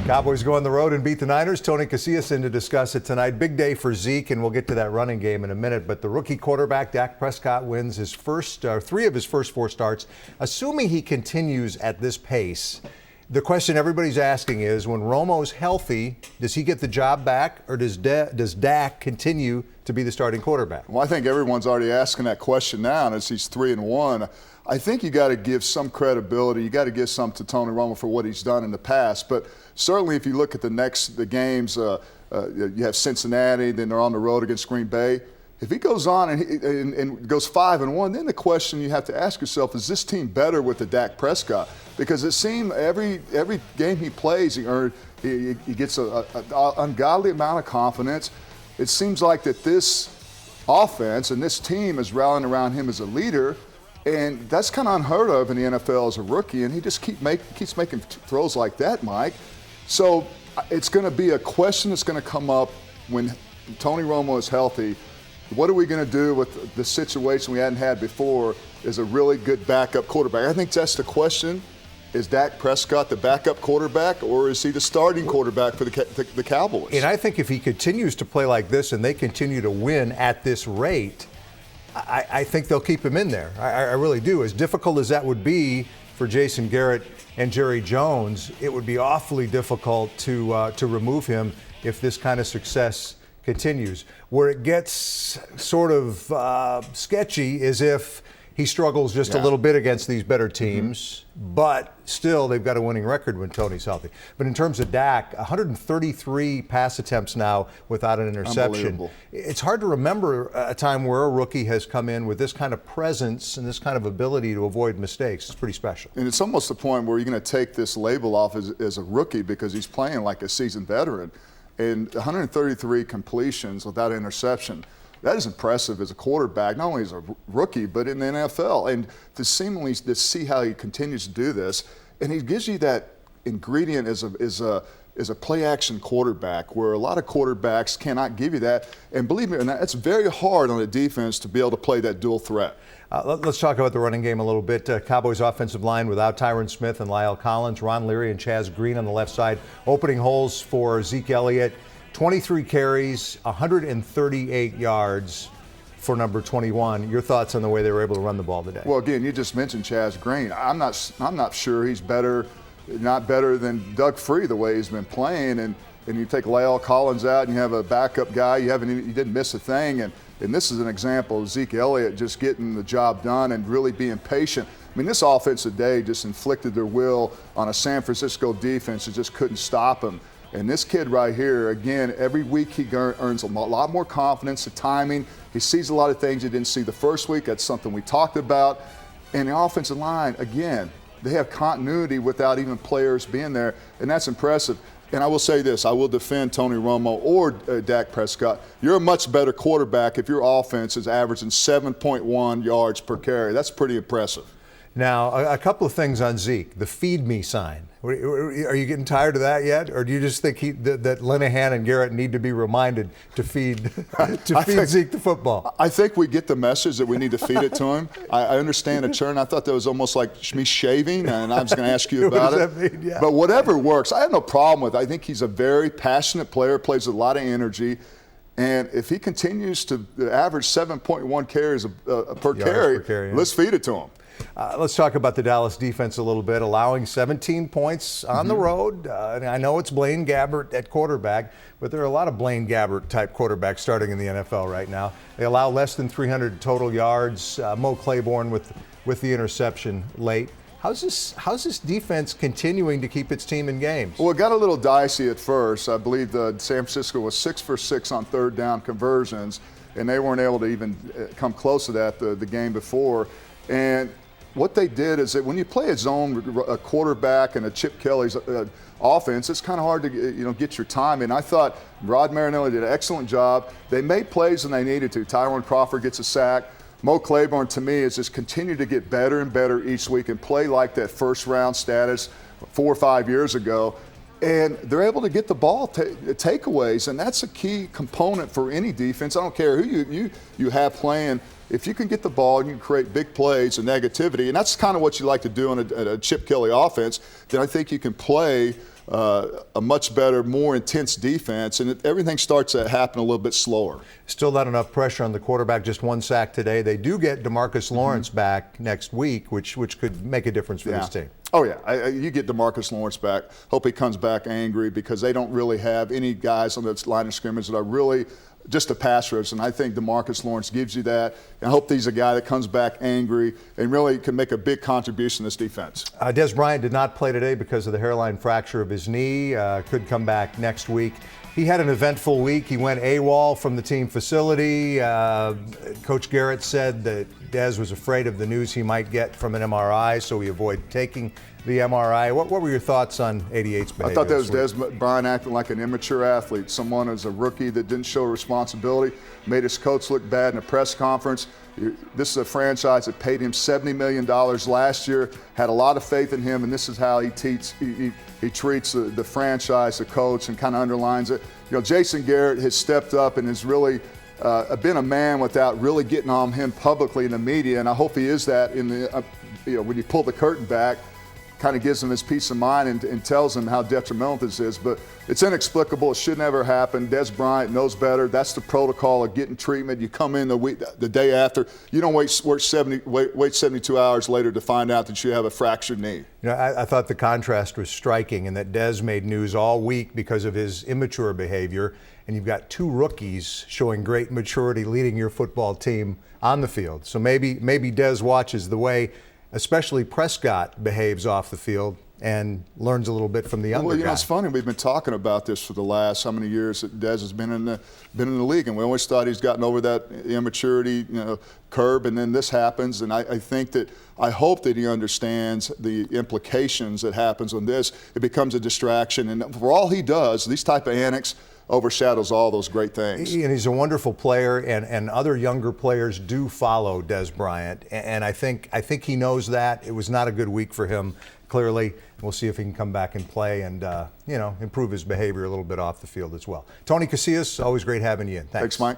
Cowboys go on the road and beat the Niners. Tony Casillas in to discuss it tonight. Big day for Zeke, and we'll get to that running game in a minute. But the rookie quarterback, Dak Prescott, wins his three of his first four starts. Assuming he continues at this pace, the question everybody's asking is, when Romo's healthy, does he get the job back, or does Dak continue to be the starting quarterback? Well, I think everyone's already asking that question now, and as he's 3-1. I think you got to give some credibility. You got to give some to Tony Romo for what he's done in the past. But certainly, if you look at the games, you have Cincinnati, then they're on the road against Green Bay. If he goes on and goes 5-1, then the question you have to ask yourself, is this team better with the Dak Prescott? Because it seemed every game he plays, he gets an ungodly amount of confidence. It seems like that this offense and this team is rallying around him as a leader. And that's kind of unheard of in the NFL as a rookie, and he just keeps making throws like that, Mike. So it's going to be a question that's going to come up when Tony Romo is healthy. What are we going to do with the situation we hadn't had before is a really good backup quarterback? I think that's the question. Is Dak Prescott the backup quarterback, or is he the starting quarterback for the Cowboys? And I think if he continues to play like this and they continue to win at this rate, I think they'll keep him in there. I really do. As difficult as that would be for Jason Garrett and Jerry Jones, it would be awfully difficult to remove him if this kind of success continues. Where it gets sort of sketchy is if he struggles just a little bit against these better teams, but still they've got a winning record when Tony's healthy. But in terms of Dak, 133 pass attempts now without an interception. It's hard to remember a time where a rookie has come in with this kind of presence and this kind of ability to avoid mistakes. It's pretty special. And it's almost the point where you're going to take this label off as a rookie because he's playing like a seasoned veteran. And 133 completions without interception. That is impressive as a quarterback, not only as a rookie, but in the NFL. And to see how he continues to do this, and he gives you that ingredient as a play-action quarterback, where a lot of quarterbacks cannot give you that. And believe me, it's very hard on a defense to be able to play that dual threat. Let's talk about the running game a little bit. Cowboys offensive line without Tyron Smith and Lyle Collins, Ron Leary and Chaz Green on the left side, opening holes for Zeke Elliott. 23 carries, 138 yards for number 21. Your thoughts on the way they were able to run the ball today? Well, again, you just mentioned Chaz Green. I'm not sure he's not better than Doug Free the way he's been playing. And you take Lyle Collins out and you have a backup guy. You didn't miss a thing. And this is an example of Zeke Elliott just getting the job done and really being patient. I mean, this offense today just inflicted their will on a San Francisco defense that just couldn't stop him. And this kid right here, again, every week he earns a lot more confidence, the timing. He sees a lot of things he didn't see the first week. That's something we talked about. And the offensive line, again, they have continuity without even players being there, and that's impressive. And I will say this, I will defend Tony Romo or Dak Prescott. You're a much better quarterback if your offense is averaging 7.1 yards per carry. That's pretty impressive. Now, a couple of things on Zeke. The feed me sign. Are you getting tired of that yet? Or do you just think that Linehan and Garrett need to be reminded to feed Zeke the football? I think we get the message that we need to feed it to him. I understand a churn. I thought that was almost like me shaving, and I was going to ask you about it. Mean? Yeah. But whatever works, I have no problem with it. I think he's a very passionate player, plays with a lot of energy. And if he continues to average 7.1 carries per carry, let's feed it to him. Let's talk about the Dallas defense a little bit, allowing 17 points on the road. And I know it's Blaine Gabbert at quarterback, but there are a lot of Blaine Gabbert-type quarterbacks starting in the NFL right now. They allow less than 300 total yards. Mo Claiborne with the interception late. How's this defense continuing to keep its team in games? Well, it got a little dicey at first. I believe San Francisco was 6 for 6 on third down conversions, and they weren't able to even come close to that the game before. And what they did is that when you play a zone quarterback and a Chip Kelly's offense, it's kind of hard to get your time. And I thought Rod Marinelli did an excellent job. They made plays when they needed to. Tyron Crawford gets a sack. Mo Claiborne, to me, has just continued to get better and better each week and play like that first-round status 4 or 5 years ago. And they're able to get the ball takeaways, and that's a key component for any defense. I don't care who you have playing. if you can get the ball and you can create big plays and negativity, and that's kind of what you like to do in a Chip Kelly offense, then I think you can play a much better, more intense defense, and everything starts to happen a little bit slower. Still not enough pressure on the quarterback, just one sack today. They do get DeMarcus Lawrence back next week, which could make a difference for this team. Oh, yeah. You get DeMarcus Lawrence back. Hope he comes back angry, because they don't really have any guys on the line of scrimmage that are really just a pass rush, and I think DeMarcus Lawrence gives you that. And I hope he's a guy that comes back angry and really can make a big contribution to this defense. Dez Bryant did not play today because of the hairline fracture of his knee. Could come back next week. He had an eventful week. He went AWOL from the team facility. Coach Garrett said that Dez was afraid of the news he might get from an MRI, so he avoided taking the MRI. What were your thoughts on 88's behavior? I thought that was Dez Bryant acting like an immature athlete, someone as a rookie that didn't show responsibility, made his coach look bad in a press conference. This is a franchise that paid him $70 million last year, had a lot of faith in him, and this is how he treats the franchise, the coach, and kind of underlines it. You know, Jason Garrett has stepped up and has really been a man without really getting on him publicly in the media, and I hope he is that in the, when you pull the curtain back, kind of gives him his peace of mind and tells him how detrimental this is. But it's inexplicable. It should never happen. Dez Bryant knows better. That's the protocol of getting treatment. You come in the day after. You don't wait 72 hours later to find out that you have a fractured knee. You know, I thought the contrast was striking, and that Dez made news all week because of his immature behavior. And you've got two rookies showing great maturity leading your football team on the field. So maybe Dez watches the way especially Prescott behaves off the field and learns a little bit from the younger guy. Well, guy. It's funny. We've been talking about this for the last how many years that Dez has been in the league, and we always thought he's gotten over that immaturity curve, and then this happens. And I hope that he understands the implications that happens on this. It becomes a distraction, and for all he does, these type of antics overshadows all those great things. And he's a wonderful player, and other younger players do follow Dez Bryant, and I think he knows that. It was not a good week for him, clearly. We'll see if he can come back and play and improve his behavior a little bit off the field as well. Tony Casillas, always great having you in. Thanks, Mike.